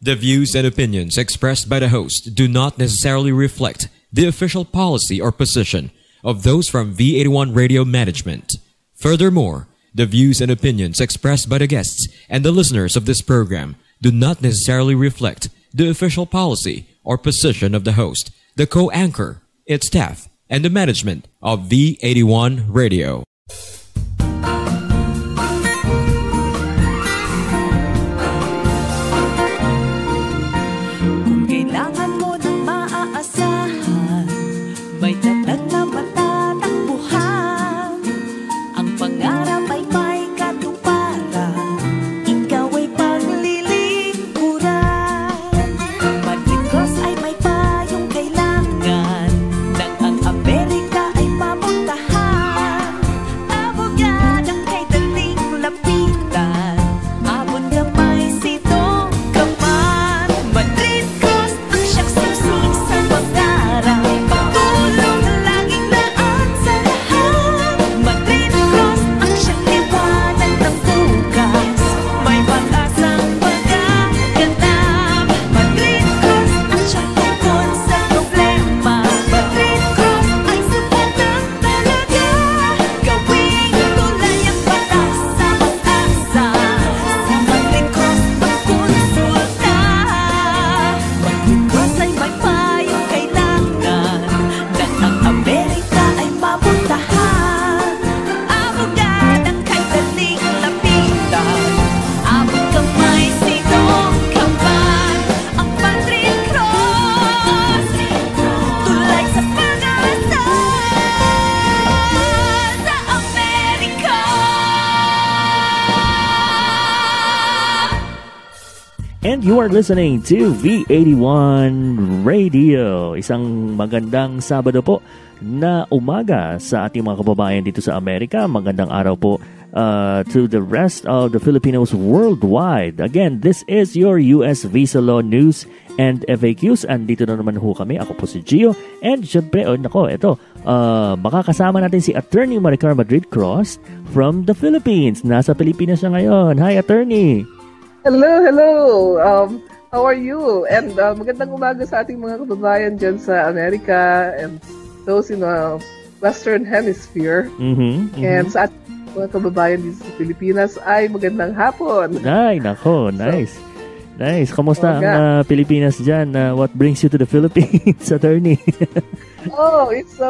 The views and opinions expressed by the host do not necessarily reflect the official policy or position of those from V81 Radio Management. Furthermore, the views and opinions expressed by the guests and the listeners of this program do not necessarily reflect the official policy or position of the host, the co-anchor, its staff, and the management of V81 Radio. Kung kailangan mo ng maaasahan, may tatag na matatakbuhan. Ang pangarap ay may katuparan, ikaw ay paglilingkuran. Madrid Cross ay may payong kailangan, nang ang Amerika ay mapuntahan. Abogadang kay daling lapitan, abon gamay sitong kaman. Madrid Cross ang siyang susi sa pangarap, tulong laging laan sa lahat. Madrid Cross ang siyang liwanag ng bukas, may pag-asang pagkaganap. Madrid Cross ang siyang tugon sa problema. Madrid Cross ay subukan talaga, gawing tulay ang batas sa pag-asa. Sa Madrid Cross magkonsulta. Madrid Cross ay may payong kailangan, nang ang Amerika ay mapuntahan. Abogadang kay daling lapitan, abot kamay sitong kaman. Ang Madrid Cross, tulay sa pag-asa sa Amerika. And you are listening to V81 Radio. Isang magandang Sabado po na umaga sa ating mga kababayan dito sa Amerika. Magandang araw po to the rest of the Filipinos worldwide. Again, this is your US Visa Law News and FAQs. Andito na naman ho kami. Ako po si Gio. And syempre, makakasama natin si Attorney Maricar Madrid Cross from the Philippines. Nasa Pilipinas siya ngayon. Hi, Attorney! Hello. How are you? And magandang umaga sa ating mga kababayan dyan sa Amerika and those in the Western Hemisphere. And sa ating mga kababayan dito sa Pilipinas ay magandang hapon. Ay, nako, nice. Nice. Kamusta ang Pilipinas dyan? What brings you to the Philippines, Attorney? It's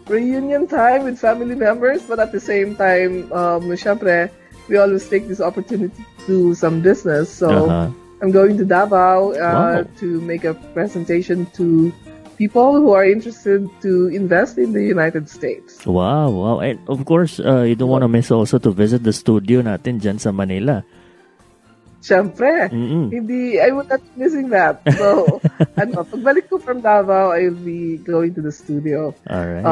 reunion time with family members, but at the same time, syempre, we always take this opportunity to do some business. So I'm going to Davao to make a presentation to people who are interested to invest in the United States. Wow. And of course, you don't want to miss also to visit the studio natin dyan sa Manila. Siyempre. I would not be missing that. So, pagbalik ko from Davao, I'll be going to the studio. Alright.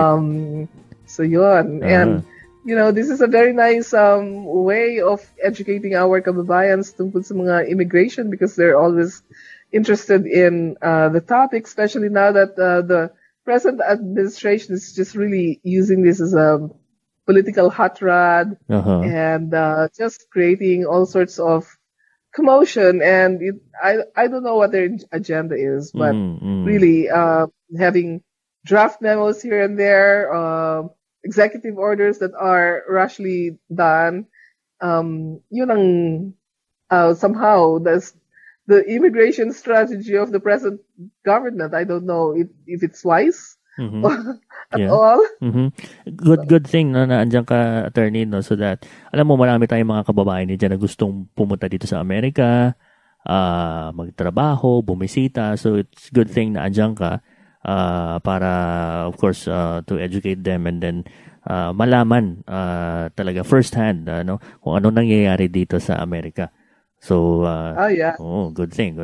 So yun. And this is a very nice way of educating our kababayans tungkol sa mga immigration because they're always interested in the topic, especially now that the present administration is just really using this as a political hot rod and just creating all sorts of commotion. And I don't know what their agenda is, but really having draft memos here and there, executive orders that are rashly done, yun ang somehow the immigration strategy of the present government. I don't know if it's wise at all. Good thing no, na andyan ka, Attorney, no, so that alam mo marami tayong mga kababayan dyan na gustong pumunta dito sa Amerika, magtrabaho, bumisita. So it's good thing na andyan ka. Para of course to educate them and then malaman talaga first hand kung ano nangyayari dito sa Amerika. So good thing.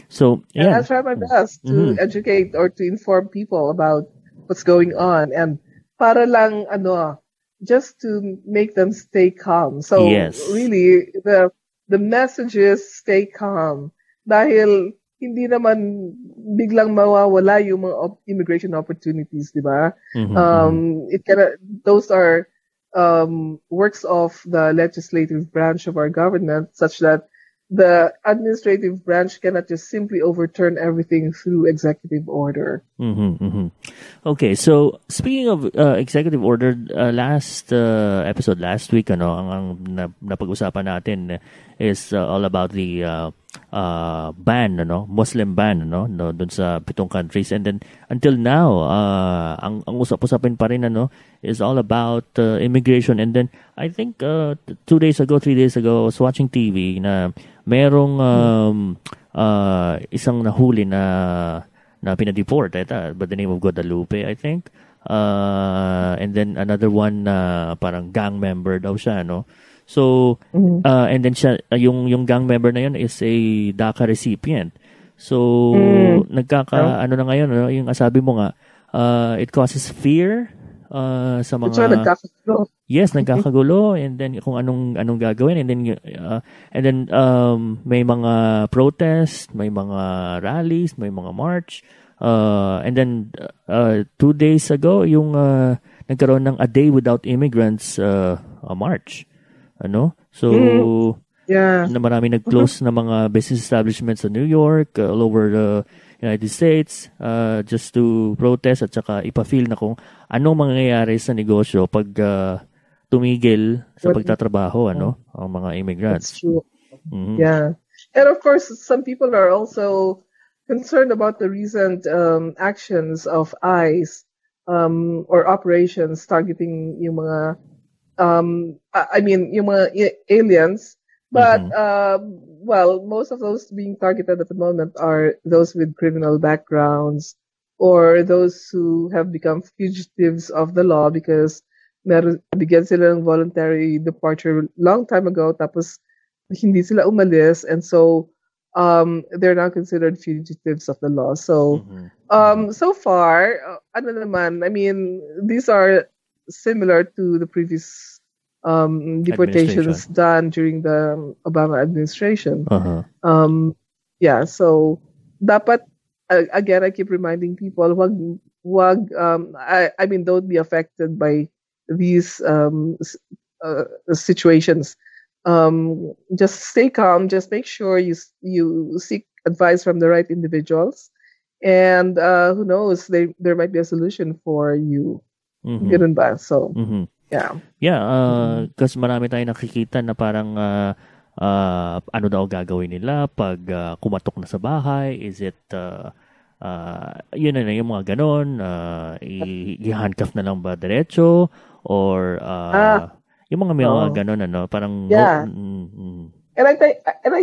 So I'll try my best to educate or to inform people about what's going on and para lang just to make them stay calm. So really the message is stay calm dahil hindi naman biglang mawawala yung mga immigration opportunities, di ba? Those are works of the legislative branch of our government such that the administrative branch cannot just simply overturn everything through executive order. Okay, so speaking of executive order, last episode last week, ang napag-usapan natin is all about the ban, Muslim ban, doon sa 7 countries, and then until now, ang usap-usapin pa rin, is all about immigration. And then I think 3 days ago, I was watching TV na merong isang nahuli na pinadeport by the name of Guadalupe, I think. And then another one na parang gang member daw siya, no? So, and then siya, yung gang member na yun is a DACA recipient. So, ano na ngayon, yung sabi mo nga, it causes fear sa mga... So, nagkakagulo. Yes, nagkakagulo, and then kung anong gagawin, and then may mga protest, may mga rallies, may mga march, and then 2 days ago yung nagkaroon ng a day without immigrants march, so na marami nag-close na mga business establishments sa New York, all over the United States, just to protest at saka ipa-feel na kung anong mangyayari sa negosyo pag tumigil sa pagtatrabaho, ang mga immigrants. That's true. Yeah. And of course, some people are also concerned about the recent actions of ICE or operations targeting yung mga yung mga aliens. But well, most of those being targeted at the moment are those with criminal backgrounds or those who have become fugitives of the law because bigyan sila ng voluntary departure long time ago, tapos hindi sila umalis, and so they're now considered fugitives of the law. So so far, ano naman, I mean, these are similar to the previous deportations done during the Obama administration. Yeah, so dapat again, I keep reminding people, wag I mean, don't be affected by these situations. Just stay calm. Just make sure you seek advice from the right individuals, and who knows, there might be a solution for you. Ganun ba? So yeah, because marami tayong nakikita na parang ano daw gagawin nila pag kumatok na sa bahay. Is it yun na yung mga ganon, i-handcuff na lang ba diretso, or yung mga ganon, parang and I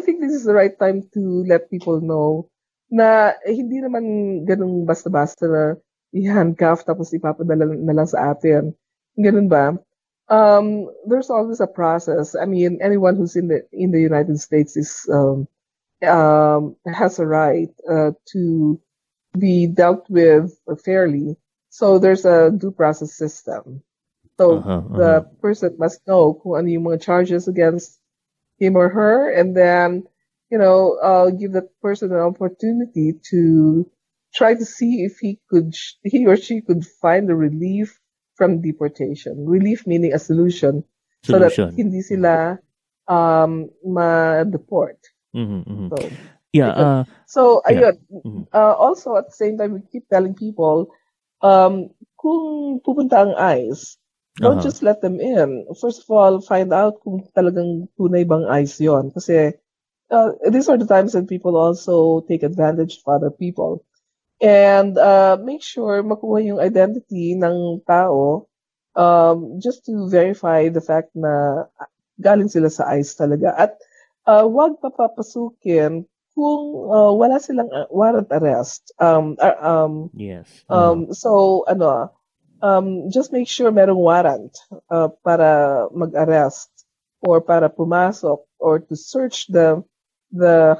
think this is the right time to let people know na hindi naman ganung basta-basta na i-handcuff tapos ipapadala na lang sa atin. Ganun ba? There's always a process. I mean, anyone who's in the United States is has a right to be dealt with fairly. So there's a due process system. So the person must know kung ano yung mga charges against him or her, and then give that person an opportunity to try to see if he or she could find a relief from deportation. Relief meaning a solution. So that hindi sila ma-deport. So, yeah. Ayun. Also, at the same time, we keep telling people, kung pupunta ang ICE, don't just let them in. First of all, find out kung talagang tunay bang ICE yon. Kasi these are the times when people also take advantage of other people. And make sure makuha yung identity ng tao just to verify the fact na galing sila sa ICE talaga. At wag papapasukin kung wala silang warrant arrest. Yes. So just make sure merong warrant para mag-arrest or para pumasok or to search the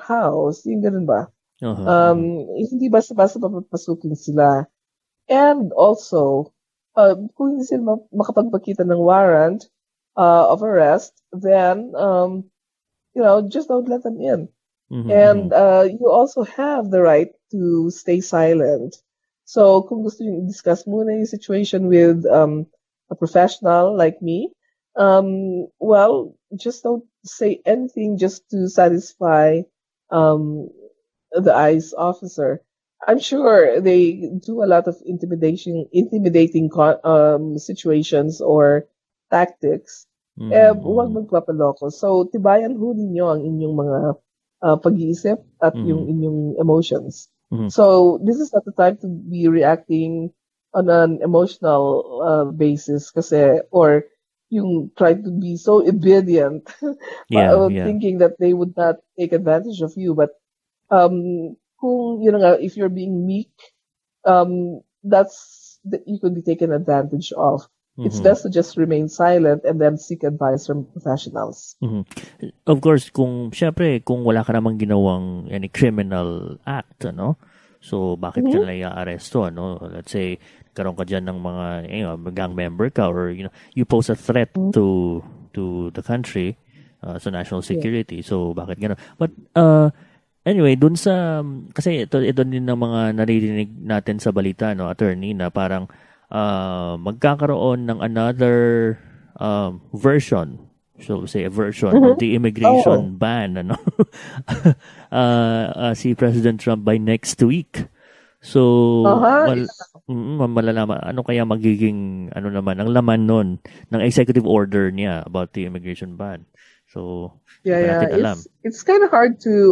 house. Yung ganun ba? Hindi basta-basta papapasukin sila. And also, kung hindi sila makapagpakita ng warrant of arrest, then just don't let them in. And you also have the right to stay silent. So kung gusto nyo i-discuss muna yung situation with a professional like me, well, just don't say anything just to satisfy the ICE officer. I'm sure they do a lot of intimidating situations or tactics. Huwag magpapaloko. So, tibayan ho ninyo ang inyong mga pag-iisip at yung inyong emotions. So, this is not the time to be reacting on an emotional basis kasi, or yung try to be so obedient, thinking that they would not take advantage of you. But kung if you're being meek, you could be taken advantage of. It's best to just remain silent and then seek advice from professionals. Of course, kung wala ka namang ginawang any criminal act, so bakit ka nila i-aresto, Let's say, karoon ka dyan ng mga gang member ka, or you pose a threat to the country, sa national security. So bakit gano'n? But anyway, dun sa kasi ito din ng mga naririnig natin sa balita, attorney, na parang magkakaroon ng another version, so say a version of the immigration ban, si President Trump by next week. So malalaman ano kaya magiging naman ang laman nun ng executive order niya about the immigration ban. So natin alam. It's kind of hard to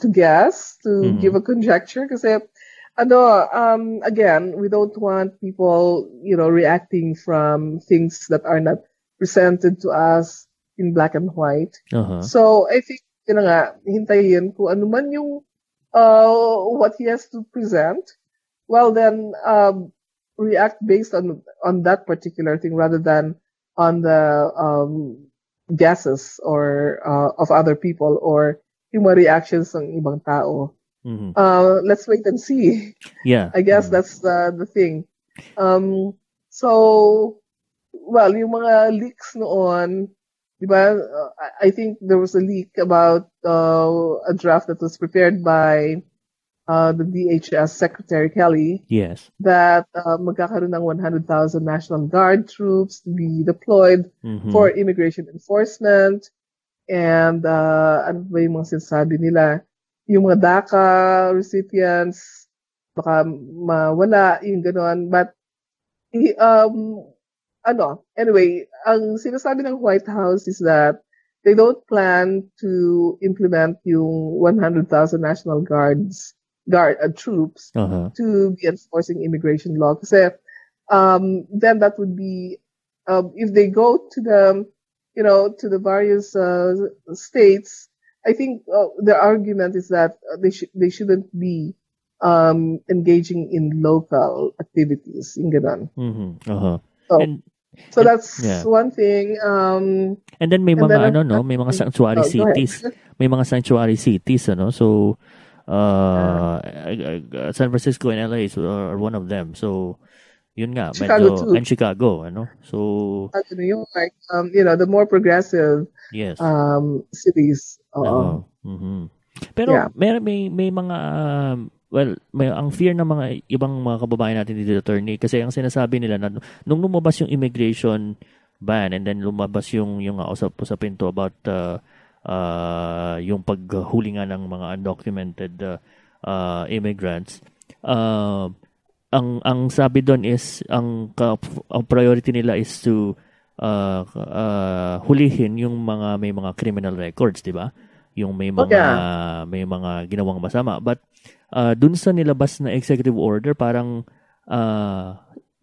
guess, to give a conjecture kasi again, we don't want people, reacting from things that are not presented to us in black and white. So I think, hintayin kung ano man yung what he has to present. Well, then react based on that particular thing rather than on the guesses or of other people or yung mga reactions ng ibang tao. Let's wait and see. Yeah. I guess that's the thing. So, well, yung mga leaks noon, diba, I think there was a leak about a draft that was prepared by the DHS Secretary Kelly. Yes. That magkakaroon ng 100,000 National Guard troops to be deployed for immigration enforcement. And ano ba yung mga sinasabi nila? Yung mga DACA recipients, baka mawala, yung gano'n. But, anyway, ang sinasabi ng White House is that they don't plan to implement yung 100,000 National Guard troops to be enforcing immigration law. Kasi, then that would be, if they go to the, to the various states, I think the argument is that they shouldn't be engaging in local activities. Yung ganun. So that's one thing. And then may mga may mga sanctuary cities. May mga sanctuary cities, So San Francisco and LA are one of them. So yun nga, Chicago medyo, and Chicago, So New York, the more progressive cities. Pero may mga ang fear ng mga ibang mga kababayan natin dito, attorney, kasi ang sinasabi nila na nung lumabas yung immigration ban and then lumabas yung usapin to about yung paghuli nga ng mga undocumented immigrants, ang sabi doon is ang priority nila is to hulihin yung may mga criminal records, 'di ba? Yung may mga ginawang masama. But dun sa nilabas na executive order, parang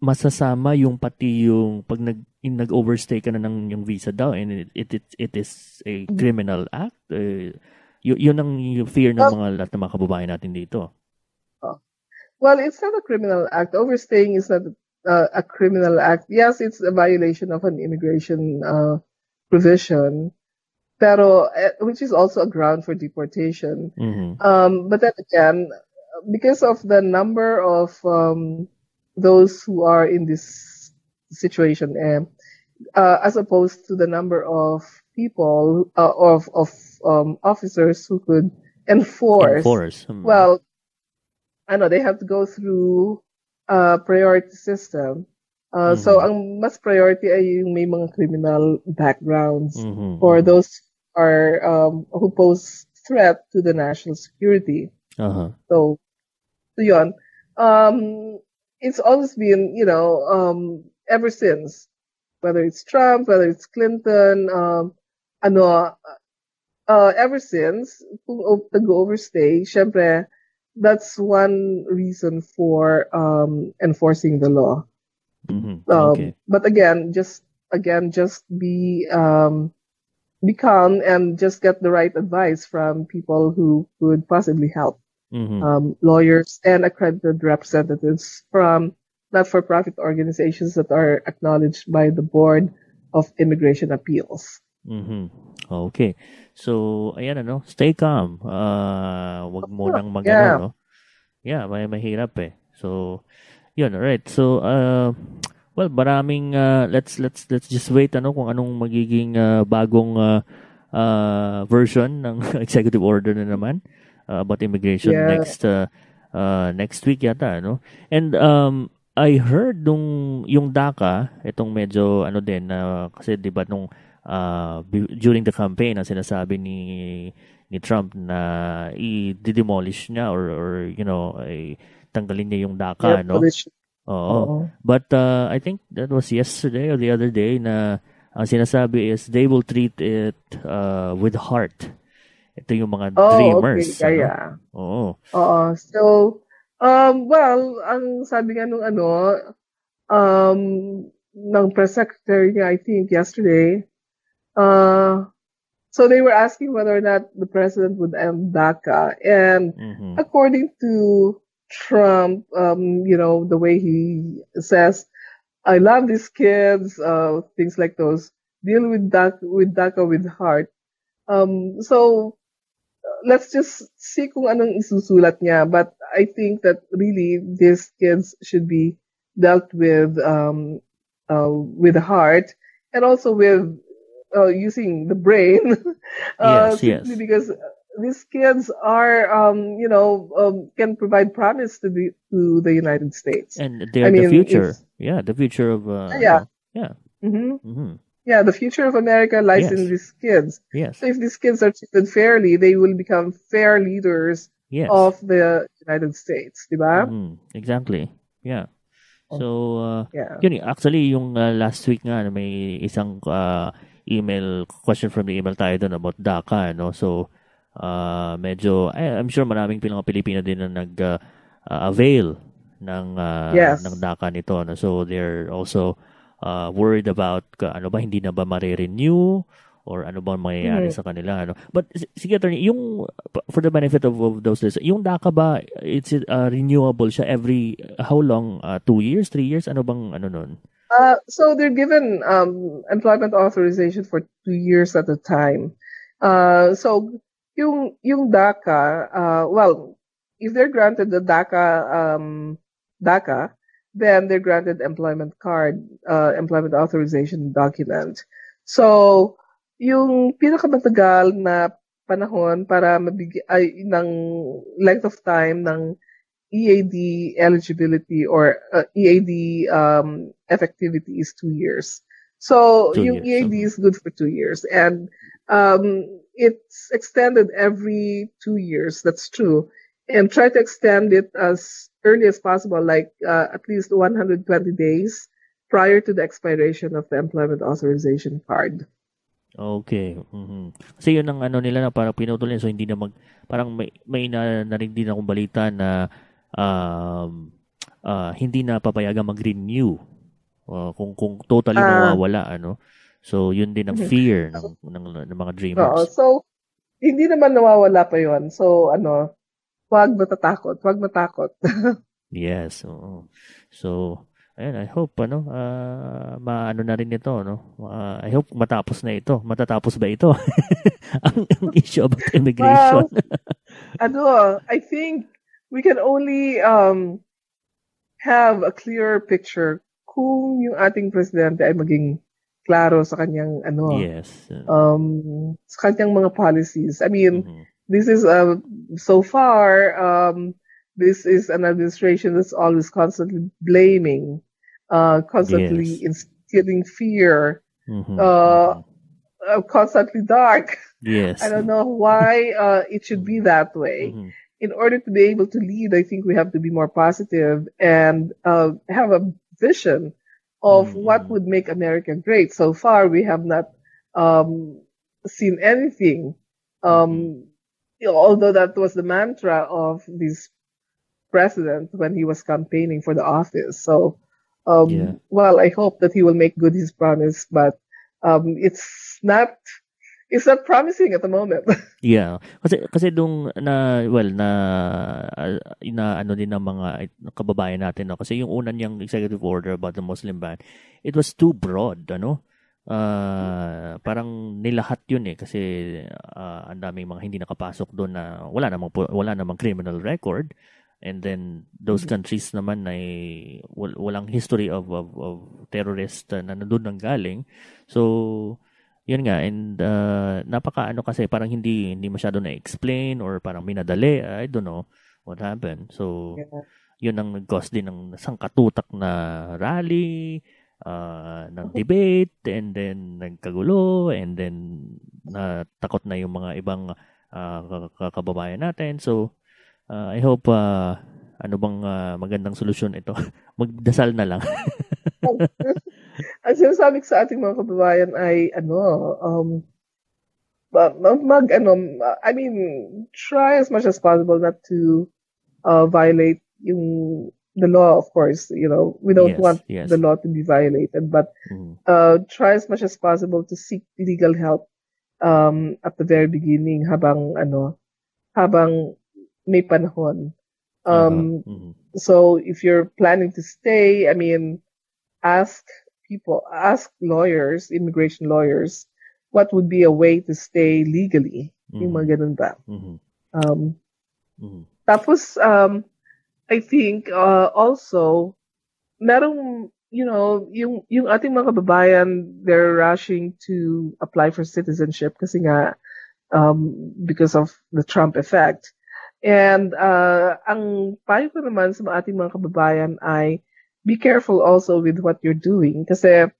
masasama yung pati yung pag nag-overstay ka na ng yung visa daw, and it is a criminal act. Yun ang fear ng lahat ng mga kababayan natin dito. Well, it's not a criminal act. Overstaying is not a criminal act. Yes, it's a violation of an immigration provision, pero which is also a ground for deportation. But then again, because of the number of those who are in this situation, as opposed to the number of people of officers who could enforce. Well, I know they have to go through a priority system. So ang mas priority ay yung may mga criminal backgrounds Mm-hmm. or those are who pose threat to the national security. Uh-huh. So yun. It's always been, ever since, whether it's Trump, whether it's Clinton, ever since, kung nag-overstay, syempre, that's one reason for enforcing the law. Mm-hmm. Okay. But again, just be calm and just get the right advice from people who could possibly help. Lawyers and accredited representatives from not-for-profit organizations that are acknowledged by the Board of Immigration Appeals. Okay. So, ayan stay calm. Wag mo nang Yeah. no? Yeah, may mahirap eh. So, yun, alright. So, well, maraming, let's just wait, kung anong magiging bagong version ng executive order na naman about immigration next week yata, And I heard yung DACA, itong medyo din kasi 'di ba nung during the campaign ang sinasabi ni Trump na i-demolish niya or ay tanggalin niya yung DACA, Oo. But I think that was yesterday or the other day na ang sinasabi is they will treat it with heart. Ito yung mga dreamers. Okay. Yeah. Oo. So, well, ang sabi nga nung ng press secretary niya, I think, yesterday, so they were asking whether or not the president would end DACA. And according to Trump, the way he says, I love these kids, things like those, deal with DACA with heart. So, let's just see kung anong isusulat niya. But I think that really these kids should be dealt with the heart and also with using the brain. Simply because these kids are, can provide promise to the United States. And they're the future. The future of. Yeah, the future of America lies in these kids. Yes. So if these kids are treated fairly, they will become fair leaders of the United States, di ba? Exactly. Yeah. So, yun, actually, yung last week nga, may isang email, question from the email tayo doon about DACA, So, medyo, I'm sure maraming mga Pilipino din na nag-avail ng DACA nito. So, they're also worried about hindi na ba mare-renew or ano ba mangyayari sa kanila But sige attorney, yung for the benefit of those listeners, yung DACA ba it's renewable siya every how long? 2 years, 3 years, ano bang nun? So they're given employment authorization for 2 years at a time. So yung DACA, well, if they're granted the DACA, then they're granted employment card, employment authorization document. So, yung pinakamatagal na panahon para mabigay ng length of time ng EAD eligibility or EAD effectivity is 2 years. So, yung EAD is good for 2 years. And it's extended every 2 years. That's true. And try to extend it as early as possible, like at least 120 days prior to the expiration of the employment authorization card. Okay. Kasi yun ang nila na parang pinutol nila, so hindi na parang may narinig din akong balita na hindi na papayagan mag-renew kung totally mawawala So yun din ang fear ng mga dreamers. So hindi naman nawawala pa yon. So Huwag matakot. Yes. So, ayun, I hope, maano na rin ito, I hope matapos na ito. Matatapos ba ito? ang issue about immigration. I think we can only have a clearer picture kung yung ating presidente ay maging klaro sa kanyang, sa kanyang mga policies. I mean, this is so far this is an administration that's always constantly blaming constantly Yes. instilling fear, Mhm. constantly dark. Yes. I don't know why it should be that way. Mhm. In order to be able to lead, I think we have to be more positive and have a vision of what would make America great. So far, we have not um, seen anything. Although that was the mantra of this president when he was campaigning for the office. So, Yeah. well, I hope that he will make good his promise, but it's not promising at the moment. Yeah. Kasi nung na ano din ng mga kababayan natin, no, kasi yung una niyang executive order about the Muslim ban, it was too broad, ano. Parang nilahat yun kasi ang daming mga hindi nakapasok doon na wala namang criminal record, and then those countries naman ay walang history of terrorist na nandun nang galing. So yun nga, and napaka kasi parang hindi masyado na-explain or parang minadali. I don't know what happened. So yun ang nag-cause din ng sangkatutak na rally, ng debate, and then nagkagulo, and then natakot na yung mga ibang kababayan natin. So I hope ano bang magandang solusyon ito. Magdasal na lang. Ang sinasabi ko sa ating mga kababayan ay I mean, try as much as possible not to violate the law, of course. We don't want the law to be violated, but try as much as possible to seek legal help at the very beginning habang may panahon. So if you're planning to stay, I mean, ask lawyers, immigration lawyers, what would be a way to stay legally. Yung mga ganun ba. Tapos, I think, also, merong, yung ating mga kababayan, they're rushing to apply for citizenship kasi nga, because of the Trump effect. And, ang payo ko naman sa ating mga kababayan ay, be careful also with what you're doing. Kasi,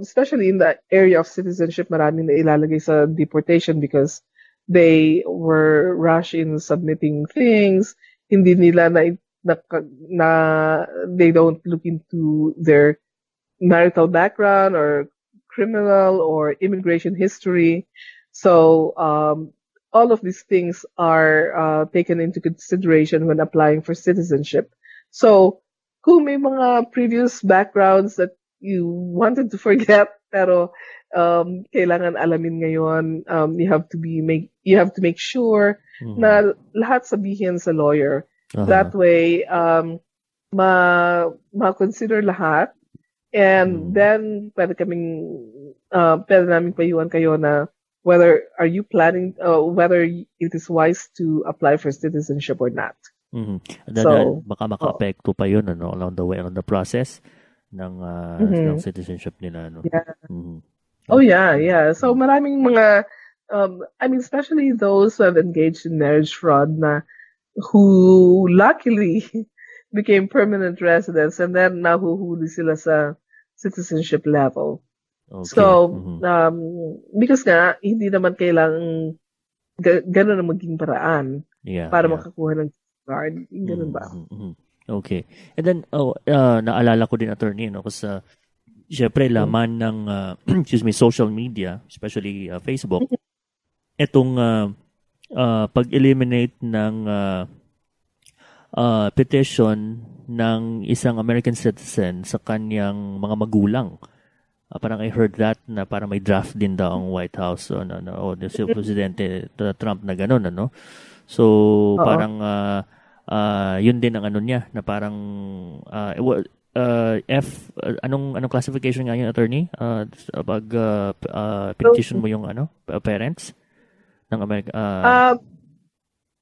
especially in the area of citizenship, maraming na ilalagay sa deportation because they were rushed in submitting things. Hindi nila they don't look into their marital background or criminal or immigration history. So, all of these things are taken into consideration when applying for citizenship. So, kung may mga previous backgrounds that you wanted to forget pero kailangan alamin ngayon, you have to make sure na lahat sabihin sa lawyer. That way ma-consider lahat, and then pwede namin payuhan kayo na whether it is wise to apply for citizenship or not. So, baka maka-apekto pa yun along the way, along the process ng citizenship nila. Yeah. Oh yeah. So maraming mga especially those who have engaged in marriage fraud who luckily became permanent residents and then nahuhuli sila sa citizenship level. Okay. So because nga hindi naman kailangang gano'n na maging paraan para makakuha ng card. Ganun ba? Okay. And then, naalala ko din, attorney, kasi syempre laman ng social media, especially Facebook, itong pag-eliminate ng petition ng isang American citizen sa kanyang mga magulang. Parang I heard that na parang may draft din daw ang White House o the Presidente Trump na gano'n, So, parang yun din ang niya na parang anong classification nga yun, attorney? Pag petition mo yung parents ng America.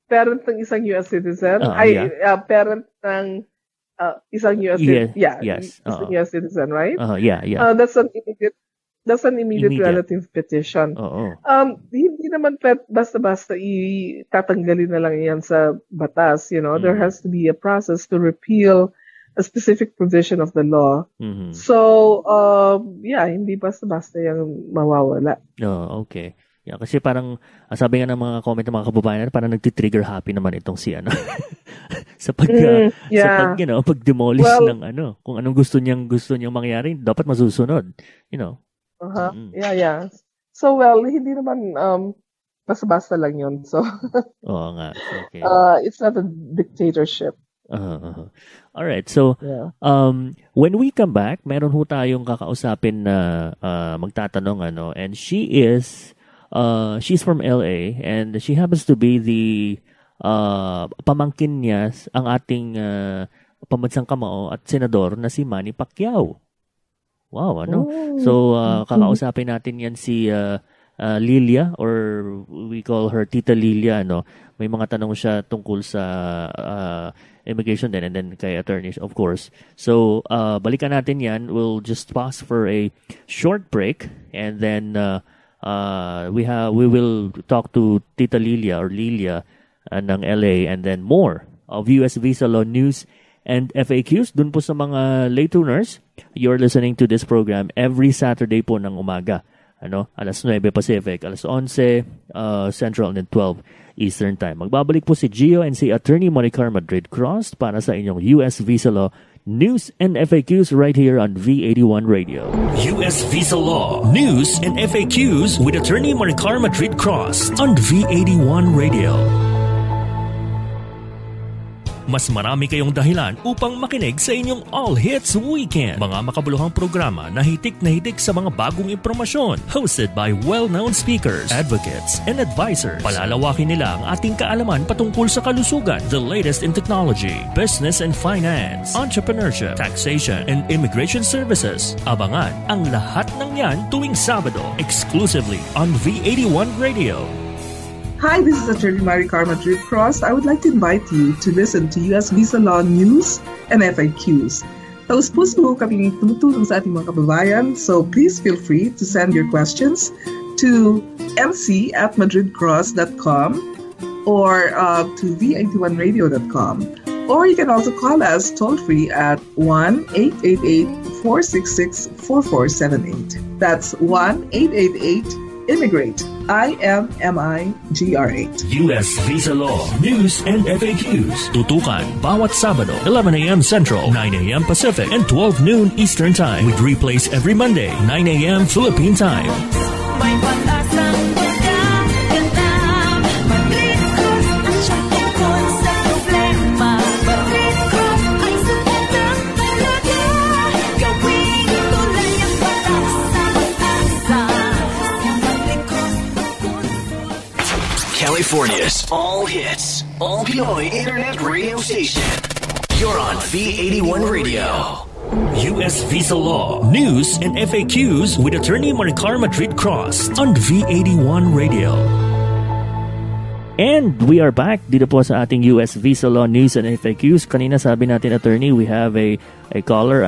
Parent ng isang US citizen? Parent ng isang US citizen? Yes. Isang US citizen, right? That's an immediate relative petition. Hindi naman basta-basta itatanggalin na lang yan sa batas. There has to be a process to repeal a specific provision of the law. Mhm. So, hindi basta-basta yung mawawala. Oh, okay. Yeah, kasi parang sabi nga ng mga comment ng mga kababayan, parang nagti-trigger happy naman itong si ano. sa pag pag demolish ng kung anong gusto niyang mangyari, dapat masusunod, Yeah. So hindi naman basta-basta lang 'yon. So Oo nga. Okay. It's not a dictatorship. All right. So, when we come back, meron ho tayong kakausapin na magtatanong and she's from LA and she happens to be the pamangkin niya ang ating pambansang kamao at senador na si Manny Pacquiao. Wow, So, kakausapin natin yan si Lilia, or we call her Tita Lilia, May mga tanong siya tungkol sa immigration din, and then kay attorneys, of course. So, balikan natin yan. We'll just pause for a short break, and then we will talk to Tita Lilia or Lilia ng LA, and then more of US Visa Law News and FAQs. Dun po sa mga late tuners, you're listening to this program every Saturday po ng umaga. Alas 9 Pacific, alas 11 Central, and then 12 Eastern Time. Magbabalik po si Gio and si Attorney Maricar Madrid Cross para sa inyong US Visa Law News and FAQs right here on V81 Radio. US Visa Law News and FAQs with Attorney Maricar Madrid Cross on V81 Radio. Mas marami kayong dahilan upang makinig sa inyong All Hits Weekend. Mga makabuluhang programa na hitik sa mga bagong impormasyon. Hosted by well-known speakers, advocates, and advisors. Palalawakin nila ang ating kaalaman patungkol sa kalusugan, the latest in technology, business and finance, entrepreneurship, taxation, and immigration services. Abangan ang lahat ng yan tuwing Sabado, exclusively on V81 Radio. Hi, this is Attorney Maricar Madrid Cross. I would like to invite you to listen to US Visa Law News and FAQs. Taus-puso kaming tumutulong sa ating mga kababayan, so please feel free to send your questions to mc@madridcross.com or to v81radio.com. Or you can also call us toll-free at 1-888-466-4478. That's 1-888-IMMIGRATE. IMMIGRATE. US Visa Law News and FAQs. Tutukan bawat Sabado, 11 a.m. Central, 9 a.m. Pacific, and 12 noon Eastern Time. With replays every Monday, 9 a.m. Philippine Time. May pag-asang pagkaganap, Madrid Cross ang siyang tungkol sa problema. Madrid Cross ay sumunod talaga. Gawin tuloy ang balak sa pag-asa. Madrid Cross California's all hits, all Pinoy internet radio station. You're on V81 Radio. US Visa Law News and FAQs with Attorney Maricar Madrid Cross on V81 Radio. And we are back dito po sa ating US Visa Law News and FAQs. Kanina sabi natin, Attorney, we have a caller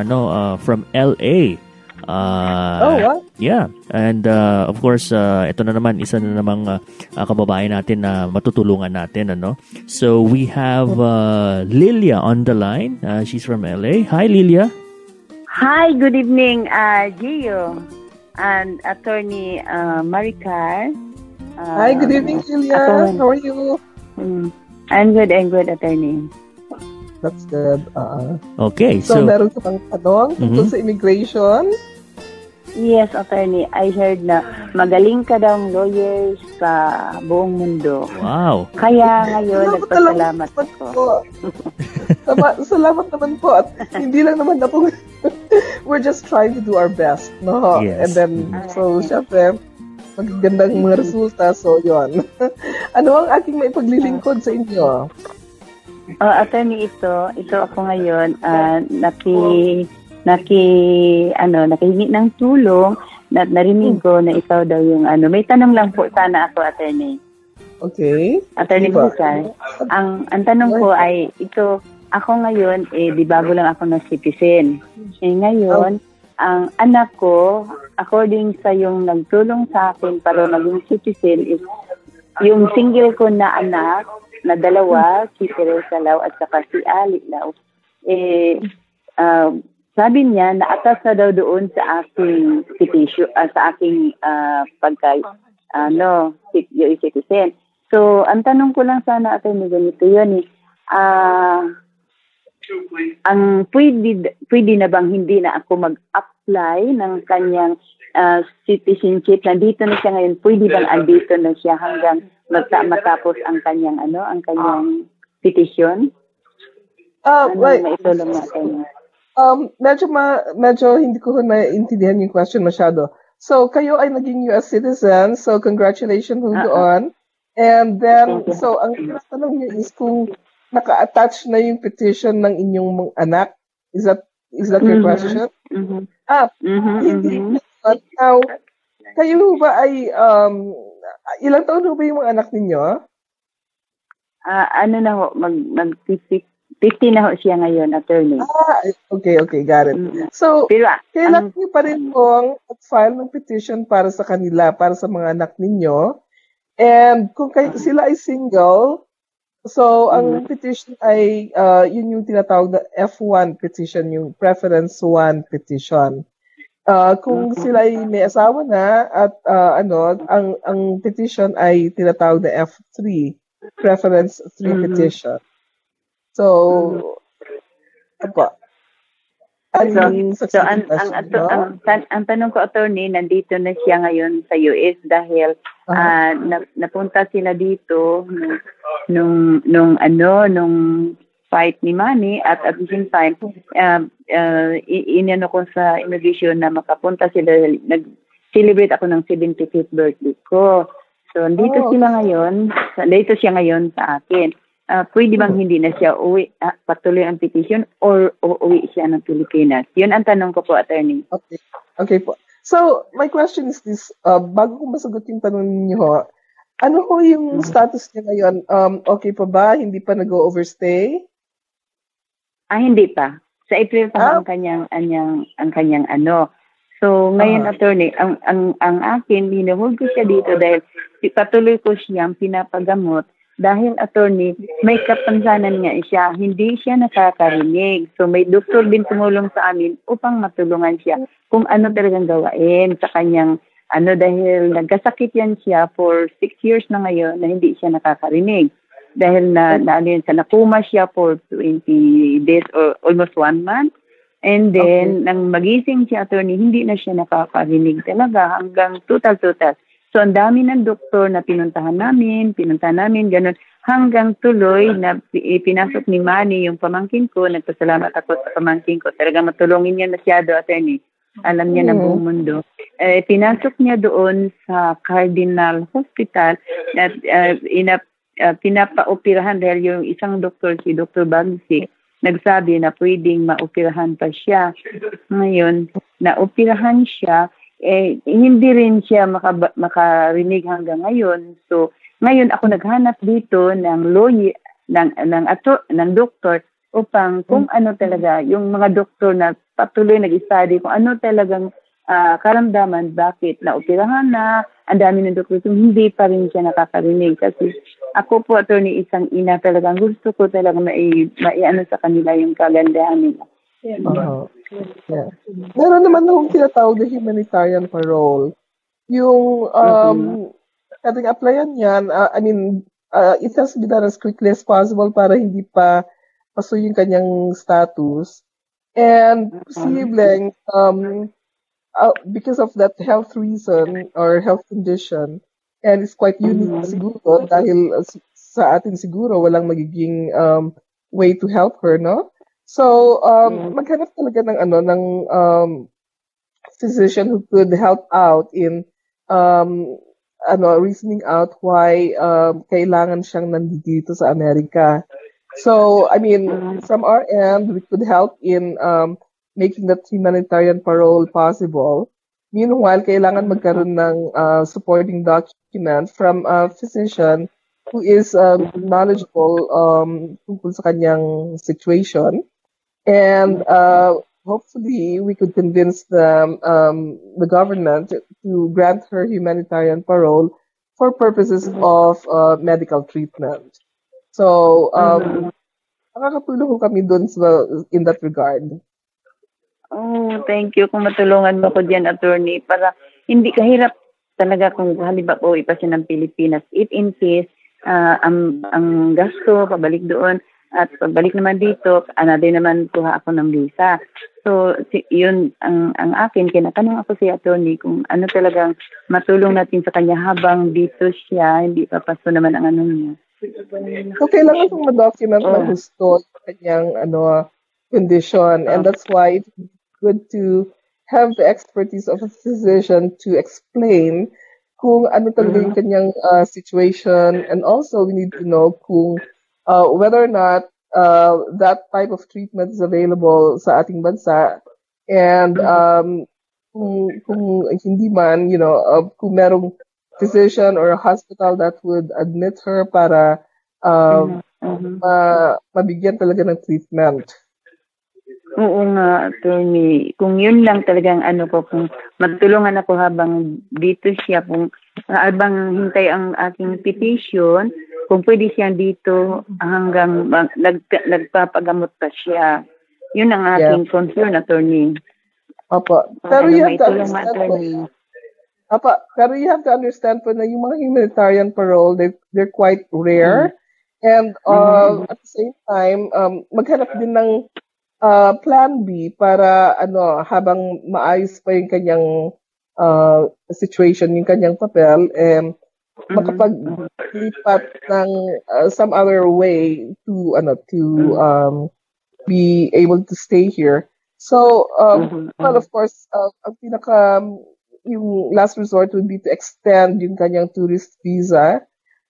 from LA. What? Yeah. And of course, ito na naman, isa na namang kababayan natin na matutulungan natin. So we have Lilia on the line. She's from LA. Hi, Lilia. Hi, good evening, Gio and Attorney Maricar. Hi, good evening, Lilia. How are you? I'm good, Attorney. That's good. Okay. So meron ka pang tanong tungkol sa immigration? Yes, Attorney. I heard na magaling ka daw lawyer sa buong mundo. Wow. Kaya ngayon, nagpasalamat ako. Salamat naman po. At hindi lang naman ako. We're just trying to do our best. No? Yes. And then, so, syempre, magagandang mga resulta. So, yun. Ano ang aking maipaglilingkod sa inyo? Attorney, ito ako ngayon, nakihingi ng tulong, narinig ko na ikaw daw yung may tanong lang po sana ako, Attorney. Okay. Attorney Maricar. Ang tanong ko ay, ako ngayon, di bago lang ako na citizen. Ngayon, ang anak ko, according sa yung nagtulong sa akin para maging citizen, is yung single ko na anak, na dalawa, si Teresa Lau at saka si Ali Lau, sabi niya na atas na daw doon sa aking petition, sa aking US citizen. So, ang tanong ko lang sana attorney ganito yun ang pwede na bang hindi na ako mag-apply ng kanyang citizenship? Nandito na siya ngayon, pwede bang andito na siya hanggang matapos ang kanyang petition? Maitulong natin. Medyo hindi ko naintindihan yung question masyado. So, kayo ay naging US citizen, so congratulations doon. And then, so, ang tanong niyo is kung naka-attach na yung petition ng inyong anak. Is that your question? Hindi. But now, kayo ba ay, ilang taon ba yung mga anak ninyo? Ano na ho, mag-50 na ho siya ngayon, attorney. Okay, got it. So, kailangan niyo pa rin pong file ng petition para sa kanila, para sa mga anak ninyo. And kung sila ay single, so ang petition ay yun yung tinatawag na F1 petition, yung Preference 1 petition. Kung sila ay may asawa na at ang petition ay tinatawag na F3, Preference 3 petition. So, ang tanong ko, attorney, nandito na siya ngayon sa US dahil napunta sila dito nung fight ni Manny at the same time inano ko sa immigration na makapunta sila, nag-celebrate ako ng 75th birthday ko. So dito siya ngayon sa akin. Pwede bang hindi na siya uwi, patuloy ang petition or uwi siya ng Pilipinas? Yun ang tanong ko po, attorney. Okay po. So, my question is this, bago ko masagot yung tanong niyo, ano ho yung status niya ngayon? Okay pa ba? Hindi pa nag-overstay? Hindi pa. Sa April pa ang kanyang ano. So, ngayon, attorney, ang akin, hinuhog ko siya dito dahil patuloy ko siyang pinapagamot. Dahil, attorney, may kapansanan nga siya, hindi siya nakakarinig. So, may doktor din tumulong sa amin upang matulungan siya kung ano talagang gawain sa kanyang, dahil nagkasakit yan siya for 6 years na ngayon na hindi siya nakakarinig. Dahil nakuma siya for 20 days or almost 1 month. And then, nang magising siya, attorney, hindi na siya nakakarinig talaga hanggang total. So, ang dami ng doktor na pinuntahan namin, ganun, hanggang tuloy na pinasok ni Manny yung pamangkin ko. Nagpasalamat ako sa pamangkin ko. Talaga matulungin niya masyado, attorney. Alam niya na buong mundo. Pinasok niya doon sa Cardinal Hospital at pinapaoperahan dahil yung isang doktor, si Dr. Bagsi, nagsabi na pwedeng maoperahan pa siya. Ngayon, naoperahan siya, hindi rin siya makarinig hanggang ngayon. So, ngayon ako naghanap dito ng lawyer, ng doktor upang kung ano talaga, yung mga doktor na patuloy nag-study kung ano talagang karamdaman, bakit naoperahan na, ang dami ng doktor, hindi pa rin siya nakakarinig. Kasi ako po, attorney, isang ina talagang gusto ko talagang maiano sa kanila yung kagandahan nila. Yeah. Meron naman akong tinatawag na humanitarian parole. Yung ating applyan yan, it has to be done as quickly as possible para hindi pa paso yung kanyang status. And posibleng, because of that health reason or health condition, and it's quite unique siguro dahil sa atin siguro walang magiging way to help her, no? So, maghanap talaga ng physician who could help out in reasoning out why kailangan siyang nandito sa Amerika. So, from our end, we could help in making that humanitarian parole possible. Meanwhile, kailangan magkaroon ng supporting document from a physician who is knowledgeable tungkol sa kanyang situation. And hopefully, we could convince the government to grant her humanitarian parole for purposes of medical treatment. So, nakakatulong ko kami dun in that regard. Oh, thank you kung matulungan mo ko diyan, attorney, para hindi kahirap talaga kung halimbawa po ipasin ng Pilipinas. If in case ang gasto pabalik doon at pagbalik naman dito, another naman kuha ako ng visa. So yun ang akin, kinatanong ako si attorney kung ano talagang matulong natin sa kanya habang dito siya, hindi papaso naman ang ano niya. So, kailangan kong ma-document ng gusto yung kanyang condition. And that's why it's good to have the expertise of a physician to explain kung ano talaga yung kanyang situation. And also, we need to know kung whether or not that type of treatment is available sa ating bansa. And kung hindi man, kung merong physician or a hospital that would admit her para mabigyan talaga ng treatment. Oo nga, attorney. Kung yun lang talagang kung matulungan ako habang dito siya, kung habang hintay ang aking petition, kung pwede siya dito hanggang nagpapagamot pa siya. Yun ang aking concern, attorney. Opo. Pero you have to understand pero you have to understand po na yung mga humanitarian parole, they're quite rare. And at the same time, maghanap din ng plan B para habang maayos pa yung kanyang situation, yung kanyang papel, makapaglipat ng some other way to be able to stay here. So, well, of course, ang yung last resort would be to extend yung kanyang tourist visa.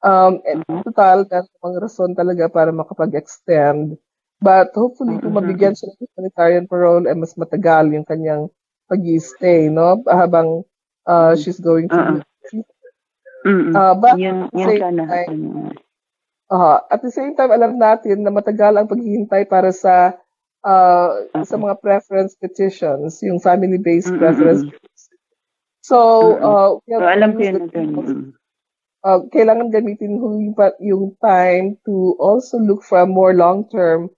And total, mga rason talaga para makapag-extend. But hopefully, kung mabigyan siya ng humanitarian parole, mas matagal yung kanyang pag-i-stay, no? Habang she's going to but at the same time, alam natin na matagal ang paghihintay para sa mga preference petitions, yung family-based preference petitions. So, alam ko yun. Kailangan gamitin yung time to also look for a more long-term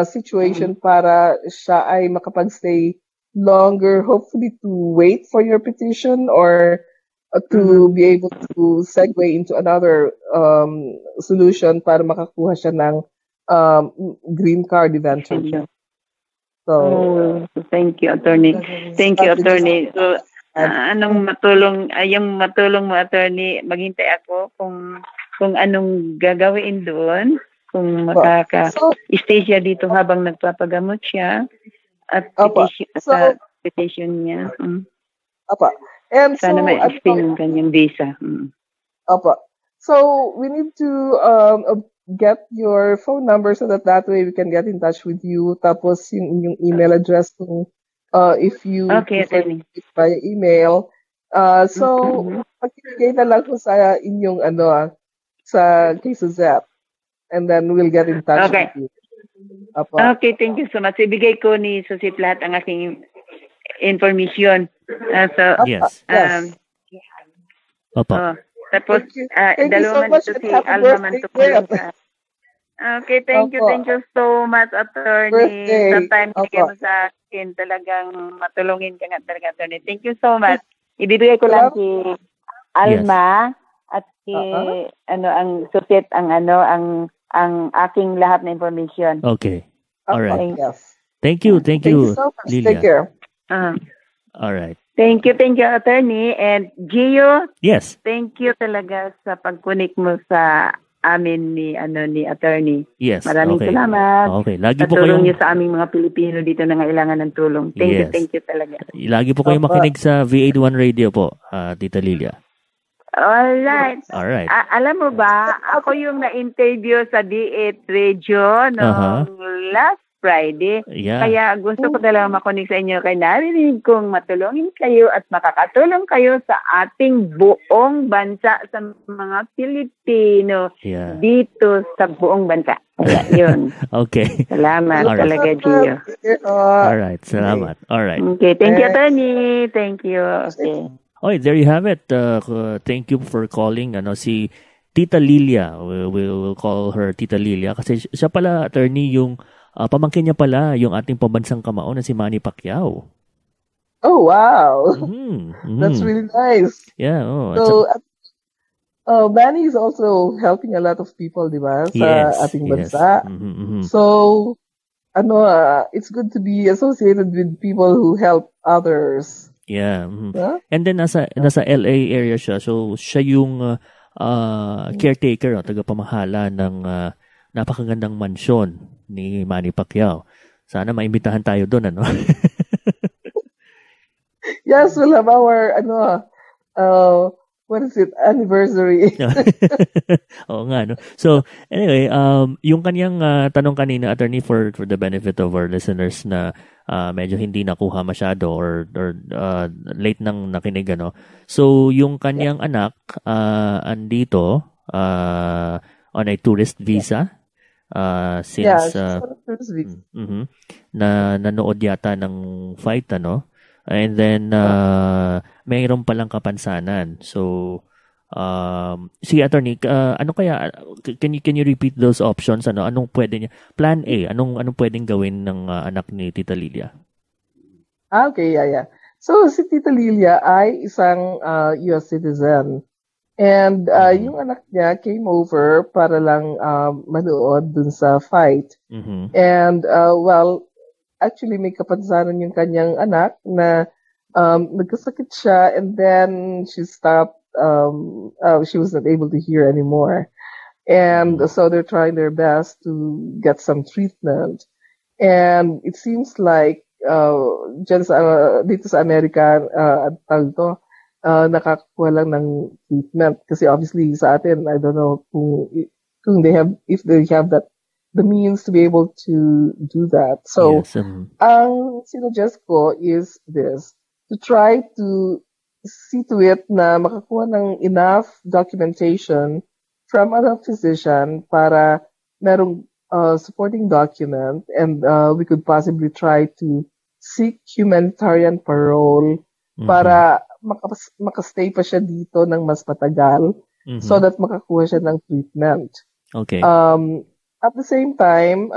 situation para siya ay makapag-stay longer, hopefully to wait for your petition or to be able to segue into another solution para makakuha siya ng green card eventually. So, thank you, attorney. Thank you, attorney. So, yung matulong mo, attorney, maghintay ako kung anong gagawin doon, kung makaka-stay siya dito habang nagpapagamot siya at petition niya. Apa. And sana may extend yung kanyang visa. Apa. So, we need to get your phone number so that way we can get in touch with you. Tapos yung email address kung if you prefer it via email. So, pagkikigay na lang ko sa inyong sa kay Suzette. And then we'll get in touch with you. Apa. Okay, thank you so much. Ibigay ko ni Suzette lahat ang aking information. Yes. Tapos, dalawa man ito si Alma man tukulong sa... Okay, thank you so much, attorney. Sa time bigay mo sa akin, talagang matulungin ka nga talaga, attorney. Thank you so much. Ibibigay ko lang si Alma at si ang Suzette ang aking lahat na information. Okay. All right. Yes. Thank you Thank you so much. Lilia. Take care. All right. Thank you, attorney. And Gio, Yes. thank you talaga sa pagkunik mo sa amin ni attorney. Yes. Maraming okay. salamat. Okay. Lagi Sa po tulong kayong niyo sa aming mga Pilipino dito na ngailangan ng tulong. Yes. Thank you talaga. lagi po kayong makinig sa V81 Radio po, Tita Lilia. Alright. All right. Alam mo ba, ako yung na-interview sa D8 Radio noong last Friday. Yeah. Kaya gusto ko talaga makunik sa inyo kaya narinig kong matulungin kayo at makakatulong kayo sa ating buong bansa, sa mga Pilipino dito sa buong bansa. Kaya yun. Okay. Salamat Alright. talaga, Gio. All right. Salamat. All right. Okay. Thank you, Tony. Thank you. Okay. Okay, there you have it. Thank you for calling. Si Tita Lilia, we'll call her Tita Lilia kasi siya pala, attorney, yung pamangkin niya pala yung ating pambansang kamao na si Manny Pacquiao. Oh, wow. Mhm. That's Mhm. really nice. Yeah, at So, Manny is also helping a lot of people, di ba, sa yes, ating yes. bansa. Mhm, mhm. So, it's good to be associated with people who help others. Yeah. Mhm. Huh? And then nasa LA area siya. So siya yung caretaker o tagapamahala ng napakagandang mansyon ni Manny Pacquiao. Sana maimbitahan tayo doon, ano? Yes, we'll have our, what is it, anniversary. Oo nga, no? So, anyway, yung kanyang tanong kanina, attorney, for the benefit of our listeners na medyo hindi nakuha masyado or late nang nakinig, ano? So, yung kanyang anak, andito, on a tourist visa, since, she's on a tourist visa. na nanood yata ng fight, ano? And then, mayroon palang kapansanan. So, sige, attorney, ano kaya, can you repeat those options? Anong pwede niya? Plan A, anong pwedeng gawin ng anak ni Tita Lilia? Okay, yeah. So, si Tita Lilia ay isang US citizen. And yung anak niya came over para lang manood dun sa fight. And, actually may kapansanan yung kanyang anak na nagkasakit siya and then she stopped, she was not able to hear anymore. And so they're trying their best to get some treatment. And it seems like dito sa Amerika, nakakuha lang ng treatment. Kasi obviously sa atin, I don't know kung if they have the means to be able to do that. So, yes, ang sinuggest ko is this, to try to see to it na makakuha ng enough documentation from a physician para merong supporting document and we could possibly try to seek humanitarian parole para makastay pa siya dito ng mas matagal so that makakuha siya ng treatment. Okay. At the same time,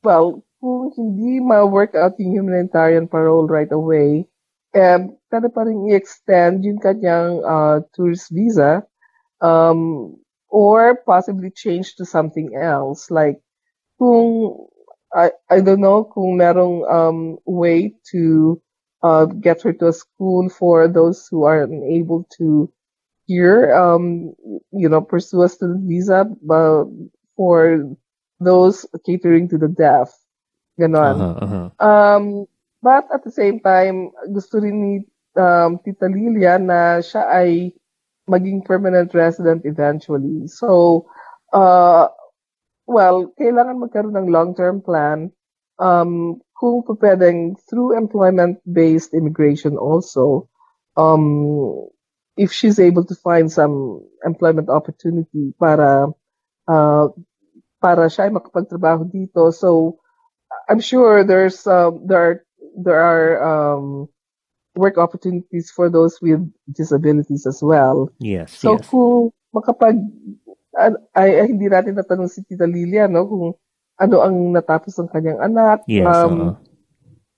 kung hindi ma-work out yung humanitarian parole right away, pwede pa rin i-extend yung kanyang tourist visa, or possibly change to something else. Like, I don't know kung merong way to get her to a school for those who are unable to hear, pursue a student visa, for those catering to the deaf. Ganon. But at the same time, gusto rin ni Tita Lilia na siya ay maging permanent resident eventually. So, kailangan magkaroon ng long-term plan. Kung pwedeng through employment-based immigration also, if she's able to find some employment opportunity para siya ay makapagtrabaho dito. So, I'm sure there are work opportunities for those with disabilities as well. Yes. So, kung hindi natin natanong si Tita Lilia, no, kung ano ang natapos ng kanyang anak. Yes.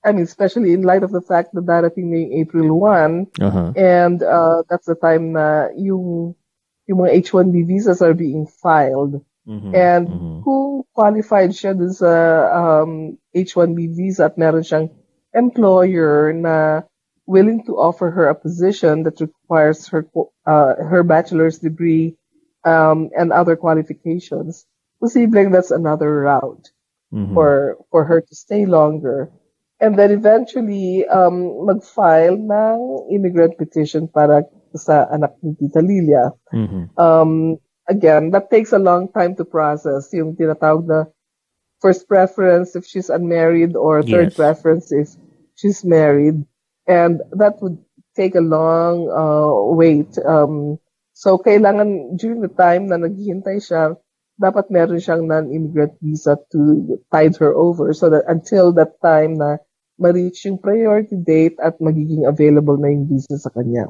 I mean, especially in light of the fact na darating na yung April 1, and that's the time na yung mga H-1B visas are being filed. And kung qualified siya dun sa H-1B visa at meron siyang employer na willing to offer her a position that requires her bachelor's degree and other qualifications, posibleng that's another route for her to stay longer. And then eventually mag-file ng immigrant petition para sa anak ni Tita Lilia. Again, that takes a long time to process. Yung tinatawag na first preference if she's unmarried or third preference if she's married. And that would take a long wait. So, kailangan during the time na naghihintay siya, dapat meron siyang non-immigrant visa to tide her over so that until that time na ma-reach yung priority date at magiging available na yung visa sa kanya.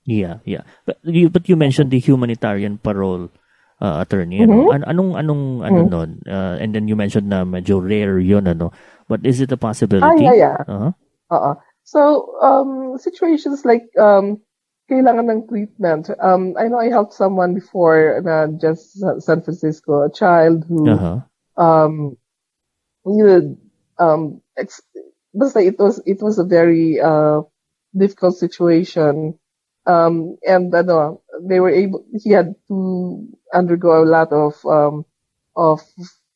Yeah. But you mentioned the humanitarian parole. attorney. Ano? Anong nun? And then you mentioned na medyo rare yun, ano? But is it a possibility? Yeah. Uh-huh. So, situations like kailangan ng treatment. I know I helped someone before na just San Francisco, a child who needed basta it was a very difficult situation. And he had to undergo a lot of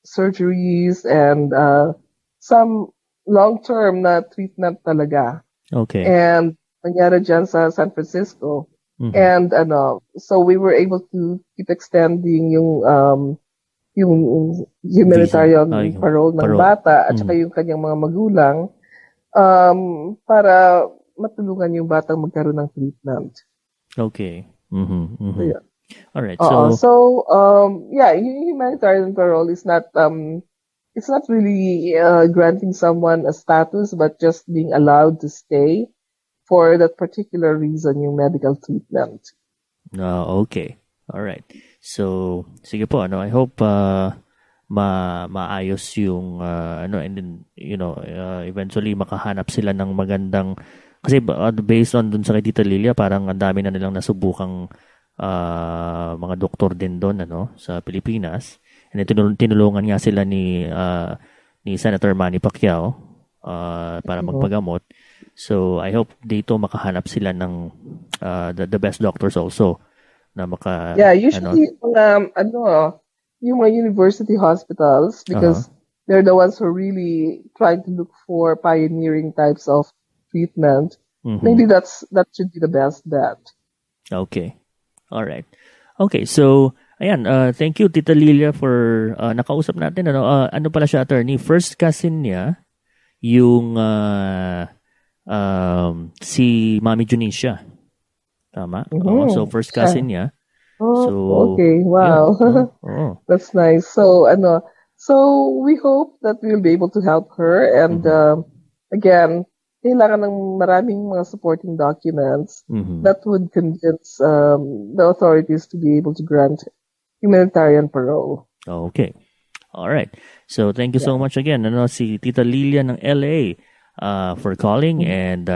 surgeries and some long-term na treatment talaga. Okay. And nangyari dyan sa San Francisco. Mm-hmm. And so we were able to keep extending yung humanitarian parole ng bata at saka yung kanyang mga magulang para matulungan yung batang magkaroon ng treatment. Okay. Mm-hmm. Mm-hmm. So, yeah. All right. Humanitarian parole is not it's not really granting someone a status, but just being allowed to stay for that particular reason, yung medical treatment. Okay. All right. So, sige po, I hope maayos yung and then eventually makahanap sila ng magandang, kasi based on dun sa kay Tita Lilia, parang ang dami na nilang nasubukang mga doktor din doon sa Pilipinas. And tinulungan nga sila ni Senator Manny Pacquiao para magpagamot. So I hope dito makahanap sila ng the best doctors also na maka usually yung mga university hospitals, because they're the ones who are really trying to look for pioneering types of treatment. Mm-hmm. Maybe that should be the best bet. Okay. All right. Okay, so ayan, thank you Tita Lilia for nakausap natin ano pala siya, attorney, first cousin niya yung si Mami Junicia. Tama? Mm-hmm. So first cousin niya. Okay, wow. Yeah. That's nice. So we hope that we'll be able to help her, and again, kailangan ng maraming mga supporting documents that would convince the authorities to be able to grant humanitarian parole. Okay. All right. So thank you so much again. Si Tita Lilia ng LA for calling, and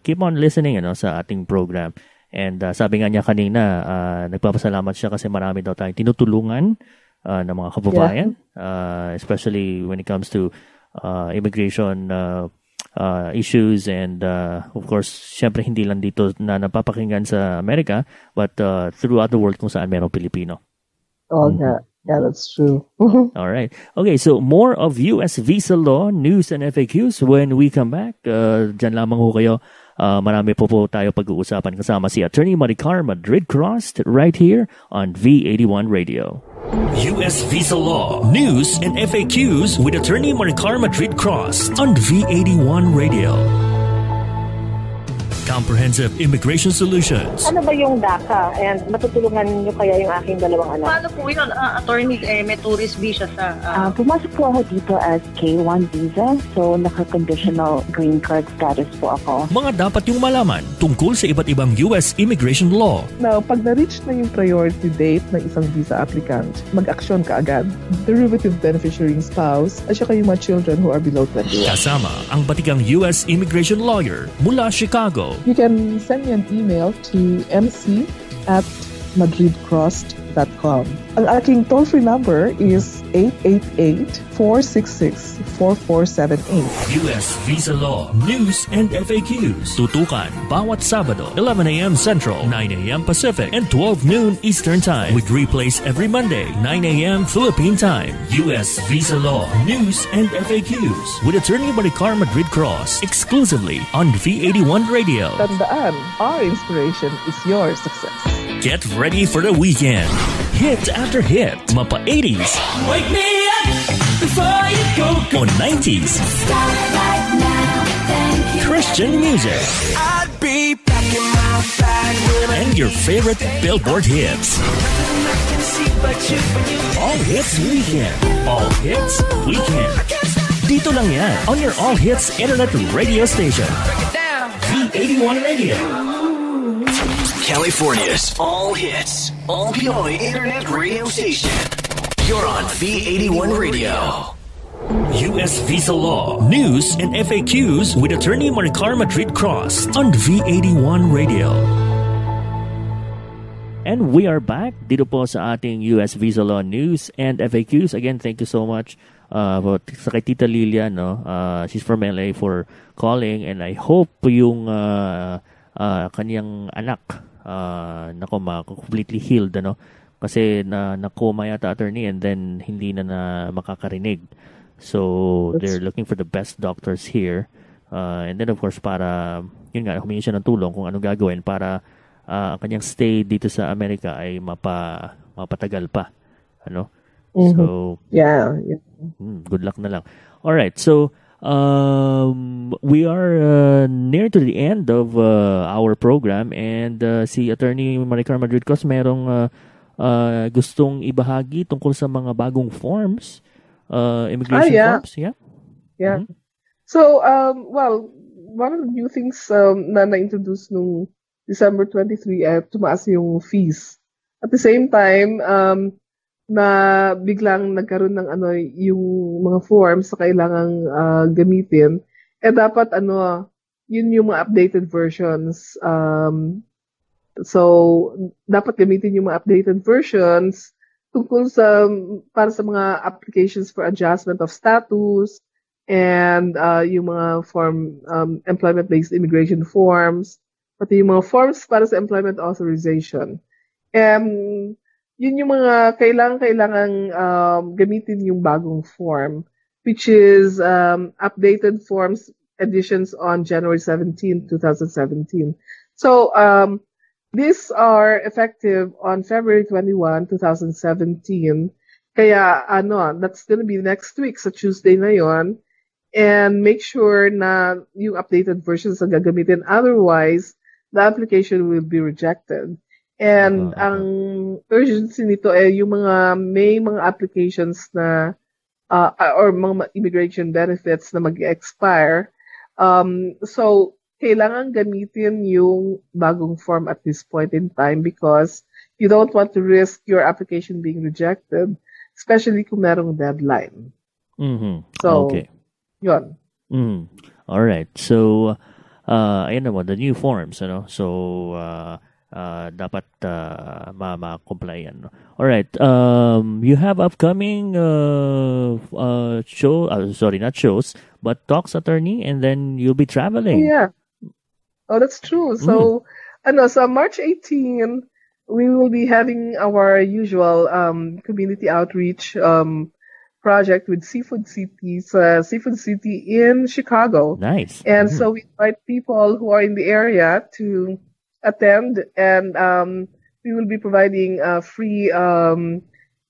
keep on listening sa ating program. And sabi nga niya kanina, nagpapasalamat siya kasi marami daw tayong tinutulungan ng mga kababayan, especially when it comes to immigration issues, and of course, syempre hindi lang dito na napapakinggan sa Amerika, but throughout the world kung saan merong Pilipino. Yeah, that's true. All right. Okay, so more of U.S. visa law, news, and FAQs when we come back. Diyan lamang ho kayo. Marami po tayo pag-uusapan kasama si Attorney Maricar Madrid-Cross right here on V81 Radio. U.S. Visa Law, News, and FAQs with Attorney Maricar Madrid-Cross on V81 Radio. Comprehensive Immigration Solutions. Ano ba yung DACA? And matutulungan niyo kaya yung aking dalawang anak? Paano po yun, attorney, may tourist visa sa... Pumasok po ako dito as K1 visa, so naka-conditional green card status po ako. Mga dapat yung malaman tungkol sa iba't ibang U.S. immigration law. Now, pag na-reach na yung priority date ng isang visa applicant, mag-aksyon ka agad. Derivative beneficiary spouse, at saka yung mga children who are below 21. Kasama ang batikang U.S. immigration lawyer mula Chicago. You can send me an email to mc@madridcrossed.com. Ang aking toll-free number is 888-466-4478. U.S. Visa Law, News, and FAQs. Tutukan bawat Sabado, 11 a.m. Central, 9 a.m. Pacific, and 12 noon Eastern Time. With replays every Monday, 9 a.m. Philippine Time. U.S. Visa Law, News, and FAQs. With Attorney Maricar Madrid-Cross. Exclusively on V81 Radio. Tandaan, our inspiration is your success. Get ready for the weekend. Hit after hit. Mapa 80s. Wake me up before you go. On 90s. Start right now, thank you. Christian music. I'd be packing my bag when And your favorite Billboard hits. All Hits Weekend. All Hits Weekend. Dito lang yan on your All Hits Internet radio station. V81 Radio. California's all hits, all Pinoy internet radio station. You're on V81 Radio. U.S. Visa Law, News and FAQs with Attorney Maricar Madrid Cross on V81 Radio. And we are back dito po sa ating US Visa Law News and FAQs. Again, thank you so much sa kay Tita Lilia. No? She's from LA for calling, and I hope yung kaniyang anak completely healed. Ano? Kasi na-coma yata, attorney, and then hindi na makakarinig. So, they're looking for the best doctors here. And then, of course, para, yun nga, humingi siya ng tulong kung anong gagawin para ang kanyang stay dito sa Amerika ay mapatagal pa. Ano? Mm-hmm. So, yeah. Good luck na lang. All right. So, we are near to the end of our program, and si Attorney Maricar Madrid Cross merong gustong ibahagi tungkol sa mga bagong forms. Immigration forms, yeah? Yeah. Mm-hmm. So, well, one of the new things na na-introduce nung December 23, tumaas yung fees. At the same time, na biglang nagkaroon ng yung mga forms na kailangang gamitin, dapat yun yung mga updated versions. So, dapat gamitin yung mga updated versions tungkol para sa mga applications for adjustment of status and yung mga employment-based immigration forms, pati yung mga forms para sa employment authorization. Yun yung mga kailangang gamitin yung bagong form, which is updated forms editions on January 17, 2017. So, these are effective on February 21, 2017. Kaya, that's gonna be next week, sa Tuesday na yon. And make sure na yung updated versions ang gagamitin. Otherwise, the application will be rejected. And ang urgency nito yung may mga applications na, or mga immigration benefits na mag-expire. So, kailangan gamitin yung bagong form at this point in time because you don't want to risk your application being rejected, especially kung merong deadline. Mm-hmm. So, okay. Yun. Mm-hmm. All right. So, ayan naman, the new forms, So, dapat ma-comply yan. All right. You have upcoming not shows, but talks, attorney, and then you'll be traveling. Yeah. Oh, that's true. So, so March 18, we will be having our usual community outreach project with Seafood City in Chicago. Nice. And so we invite people who are in the area to attend, and we will be providing a free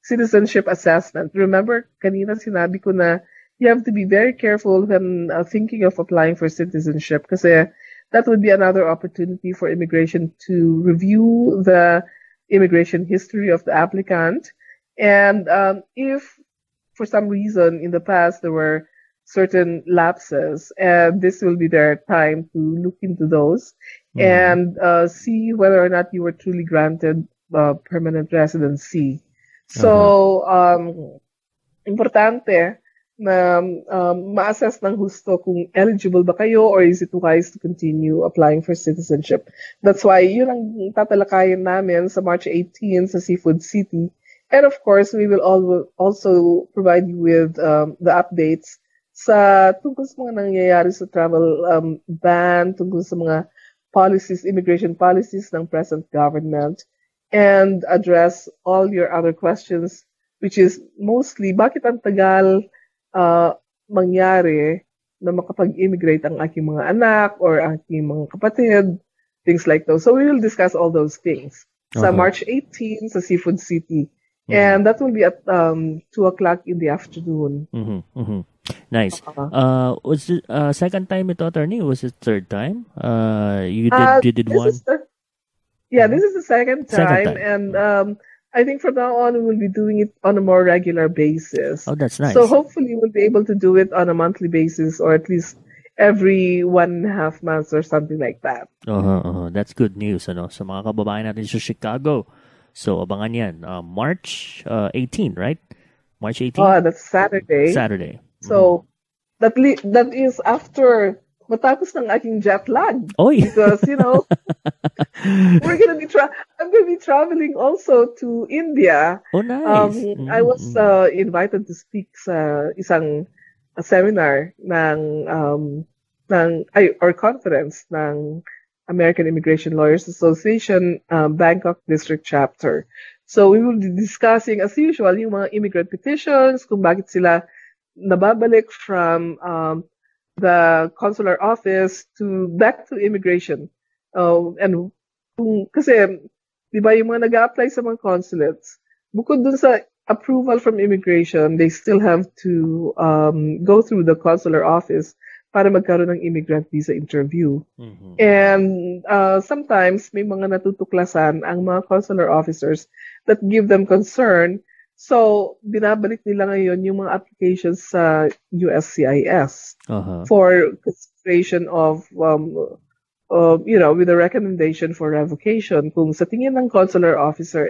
citizenship assessment. Remember, kanina sinabi ko na you have to be very careful when thinking of applying for citizenship kasi that would be another opportunity for immigration to review the immigration history of the applicant. And if for some reason in the past there were certain lapses, and this will be their time to look into those and see whether or not you were truly granted permanent residency. So, importante na ma-assess ng husto kung eligible ba kayo or is it wise to continue applying for citizenship. That's why yun ang tatalakayin namin sa March 18 sa Seafood City. And of course, we will also provide you with the updates sa tungkol sa mga nangyayari sa travel ban, tungkol sa mga policies, immigration policies ng present government, and address all your other questions, which is mostly, bakit ang tagal mangyari na makapag-immigrate ang aking mga anak or aking mga kapatid, things like those. So we will discuss all those things sa March 18 sa Seafood City. And that will be at 2 o'clock in the afternoon. Nice. Was it second time ito, attorney? Was it third time? You did one? This is the second time. And I think from now on, we will be doing it on a more regular basis. Oh, that's nice. So hopefully we'll be able to do it on a monthly basis or at least every 1.5 months or something like that. That's good news, ano, sa mga kababayan natin sa Chicago. So, abangan yan. March 18, right? March 18? Oh, that's Saturday. Saturday. So, that is after matapos ng aking jet lag. Oy! Because, I'm gonna be traveling also to India. Oh, nice. I was invited to speak sa isang seminar or conference ng American Immigration Lawyers Association Bangkok District Chapter. So we will be discussing as usual yung mga immigrant petitions, kung bakit sila nababalik from the consular office back to immigration. And kasi, di ba, yung mga nag-a-apply sa mga consulates, bukod dun sa approval from immigration, they still have to go through the consular office para magkaroon ng immigrant visa interview. And sometimes, may mga natutuklasan ang mga consular officers that give them concern. So, binabalik nila ngayon yung mga applications sa USCIS for consideration of, with a recommendation for revocation. Kung sa tingin ng consular officer,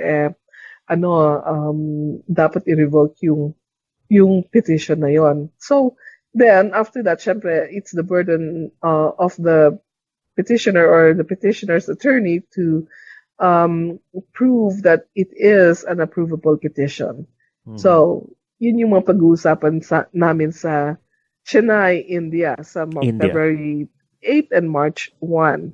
dapat i-revoke yung petition na yon. So, then, after that, syempre, it's the burden of the petitioner or the petitioner's attorney to prove that it is an approvable petition. So, yun yung mga pag-uusapan namin sa Chennai, India, sa February 8 and March 1.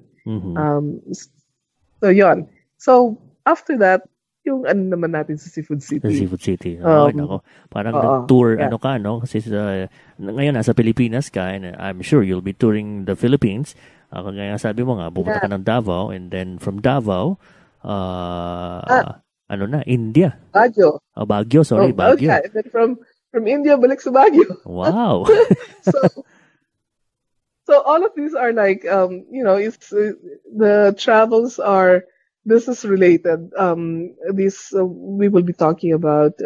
So, yun. So, after that, yung ano naman natin sa Seafood City. Sa Seafood City. Nako. Parang nag-tour, no? Kasi ngayon, nasa Pilipinas ka, and I'm sure you'll be touring the Philippines. Kaya sabi mo nga, pupunta ka ng Davao, and then from Davao, India. Baguio. Baguio, sorry, Baguio. Okay. And then from India, balik sa Baguio. Wow. So all of these are like, the travels are business related. We will be talking about,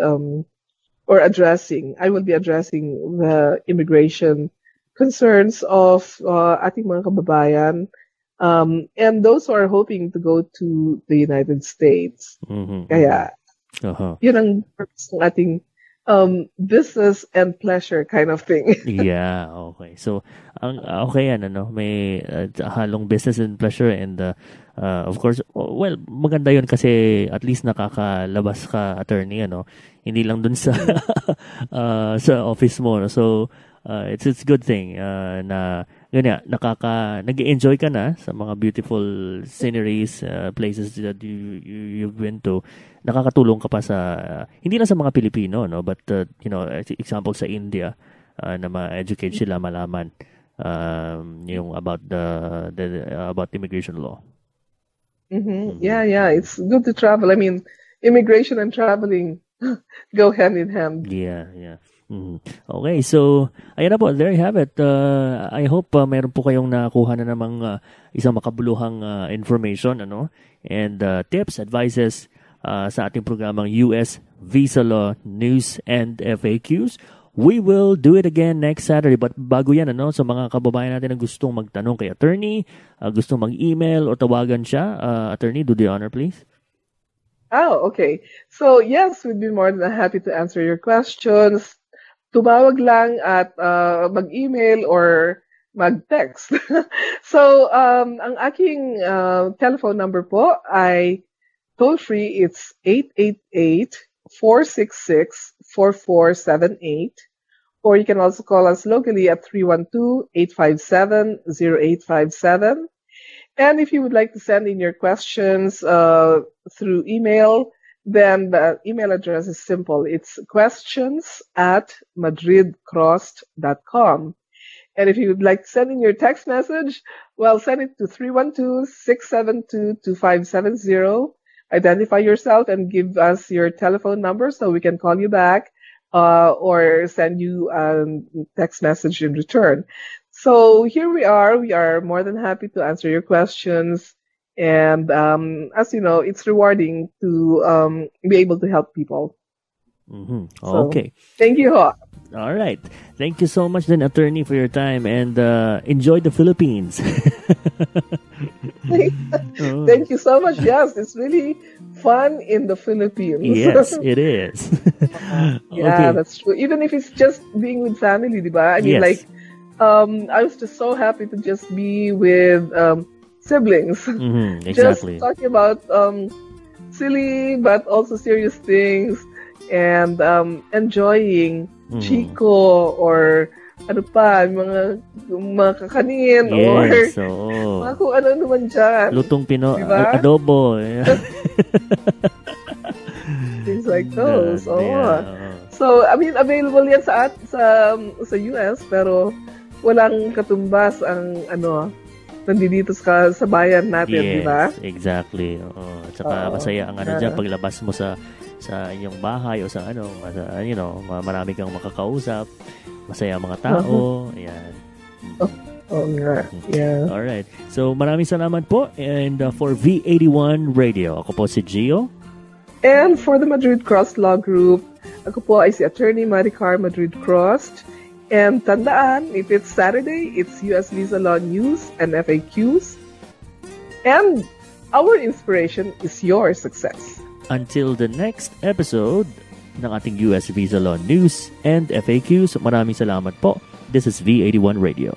or addressing. I will be addressing the immigration concerns of ating mga kababayan. And those who are hoping to go to the United States. Kaya, yun ang purpose ng ating business and pleasure kind of thing. Yeah, okay. So, okay yan, may halong business and pleasure and of course, maganda yun kasi at least nakakalabas ka, attorney, hindi lang dun sa sa office mo. So, it's a good thing na ganyan, nag-enjoy ka na sa mga beautiful sceneries, places that you've been to. Nakakatulong ka pa sa hindi lang sa mga Pilipino, but example sa India, na ma-educate sila, malaman yung about about immigration law. Yeah, it's good to travel. I mean, immigration and traveling go hand in hand. Yeah. Okay, so ayan na po, there you have it. I hope meron po kayong nakuha na namang isang makabuluhang information, and tips, advices sa ating programang US Visa Law News and FAQs. We will do it again next Saturday. But bago yan, sa mga kababayan natin na gustong magtanong kay attorney, gustong mag-email o tawagan siya, attorney, do the honor, please. Oh, okay. So, yes, we'd be more than happy to answer your questions. Tumawag lang at mag-email or mag-text. So, ang aking telephone number po ay toll-free. It's 888-466-4478. Or you can also call us locally at 312-857-0857. And if you would like to send in your questions through email, then the email address is simple. It's questions@madridcrossed.com. And if you would like to send in your text message, send it to 312-672-2570. Identify yourself and give us your telephone number so we can call you back or send you a text message in return. So here we are. We are more than happy to answer your questions. And as you know, it's rewarding to be able to help people. Okay. So, thank you. All right. Thank you so much then, attorney, for your time, and enjoy the Philippines. Thank you so much. Yes, it's really fun in the Philippines. Yes, it is. Yeah, that's true. Even if it's just being with family, diba? I mean, Yes. I was just so happy to just be with siblings. Exactly. Just talking about silly but also serious things, and enjoying Chico or ano pa, mga kakanin Yes, or oo. mga kung ano naman dyan. Lutong Diba? adobo. Things like those. Oo. Yeah. So, I mean, available yan sa US, pero walang katumbas ang nandito sa bayan natin, Yes, di ba? exactly. Oo. At saka Oo. masaya ang dyan, paglabas mo sa inyong bahay o sa marami kang makakausap. Masaya ang mga tao. Ayan. Oo nga. Yeah. Alright. So, maraming salamat po. And for V81 Radio, ako po si Gio. And for the Madrid Cross Law Group, ako po ay si Attorney Maricar Madrid Cross. And tandaan, if it's Saturday, it's US Visa Law News and FAQs. And our inspiration is your success. Until the next episode ng ating US Visa Law News and FAQs, maraming salamat po. This is V81 Radio.